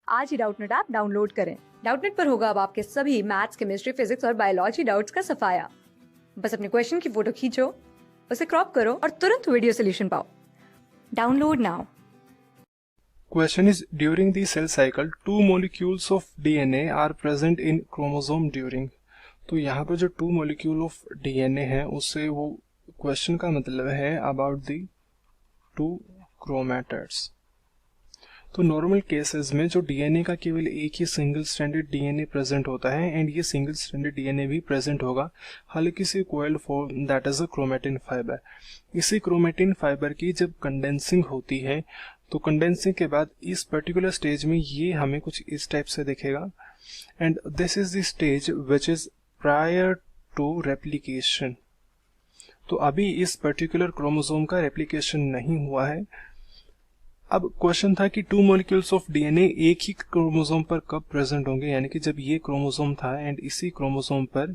आज ही Doubtnut app download करें। Doubtnut पर होगा अब आपके सभी मैथ्स, केमिस्ट्री, फिजिक्स और बायोलॉजी डाउट्स का सफाया। बस अपने क्वेश्चन की फोटो खींचो, उसे क्रॉप करो और तुरंत वीडियो सोल्यूशन पाओ। Download now. Question is, during the cell cycle, two molecules of DNA are present in chromosome during. तो यहाँ पर जो two molecule of DNA है उससे वो क्वेश्चन का मतलब है about the two chromatids. तो नॉर्मल केसेस में जो डीएनए का केवल एक ही सिंगल स्ट्रैंडेड डीएनए प्रेजेंट होता है एंड ये सिंगल स्ट्रैंडेड डीएनए भी प्रेजेंट होगा, हालांकि इसे coiled form that is a chromatin fibre. इसी क्रोमेटिन फाइबर की जब कंडेंसिंग होती है तो कंडेंसिंग के बाद इस पर्टिकुलर स्टेज में ये हमें कुछ इस टाइप से दिखेगा and this is the stage which is prior to replication. तो अभी इस पर्टिकुलर क्रोमोसोम का रेप्लिकेशन नहीं हुआ है। अब क्वेश्चन था कि टू मॉलिक्यूल्स ऑफ डीएनए एक ही क्रोमोसोम पर कब प्रेजेंट होंगे, यानी कि जब ये क्रोमोसोम था एंड इसी क्रोमोसोम पर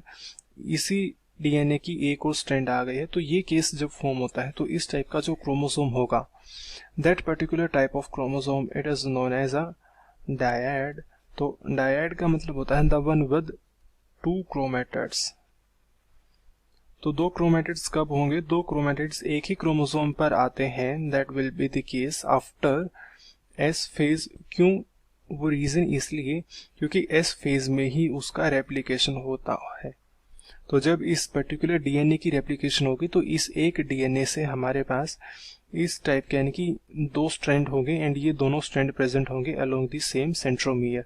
इसी डीएनए की एक और स्ट्रैंड आ गई है, तो ये केस जब फॉर्म होता है तो इस टाइप का जो क्रोमोसोम होगा, that particular type of chromosome it is known as a dyad. तो डायड का मतलब होता है the one with two chromatids. तो दो क्रोमेटिड्स कब होंगे? दो क्रोमेटिड्स एक ही क्रोमोसोम पर आते हैं, that will be the case after S phase. क्यों? वो रीजन इसलिए क्योंकि एस फेज में ही उसका रेप्लिकेशन होता है। तो जब इस पर्टिकुलर डीएनए की रेप्लिकेशन होगी तो इस एक डीएनए से हमारे पास इस टाइप के यानी कि दो स्ट्रैंड होंगे एंड ये दोनों स्ट्रैंड प्रेजेंट होंगे अलोंग द सेम सेंट्रोमियर।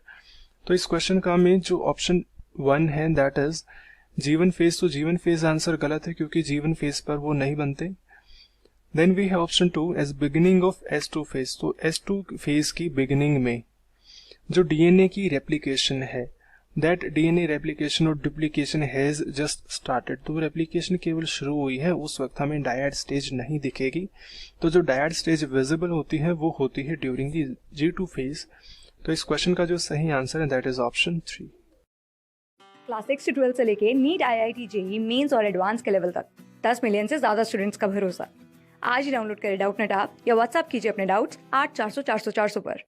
तो इस क्वेश्चन का में जो ऑप्शन 1 है दैट इज जीवन फेज। तो जीवन फेज आंसर गलत है क्योंकि जीवन फेज पर वो नहीं बनते। Then we have option 2 as beginning of S2 phase. तो S2 फेज की बिगिनिंग में जो डीएनए की रेप्लिकेशन है, दैट डीएनए रेप्लिकेशन और डुप्लीकेशन हैज जस्ट स्टार्टेड। तो रेप्लिकेशन केवल शुरू हुई है, उस वक्त हमें डायड स्टेज नहीं दिखेगी। तो जो डायड स्टेज विजिबल होती है वो होती है ड्यूरिंग द G2 फेज। तो इस क्वेश्चन का जो सही आंसर है दैट इज ऑप्शन 3। क्लास 6 से 12 से लेके नीट, IIT, जेईई मेंस और एडवांस के लेवल तक 10 मिलियन से ज्यादा स्टूडेंट्स का भरोसा। आज ही डाउनलोड करें डाउटनेट ऐप या व्हाट्सएप कीजिए अपने डाउट्स 8400 400 400 पर।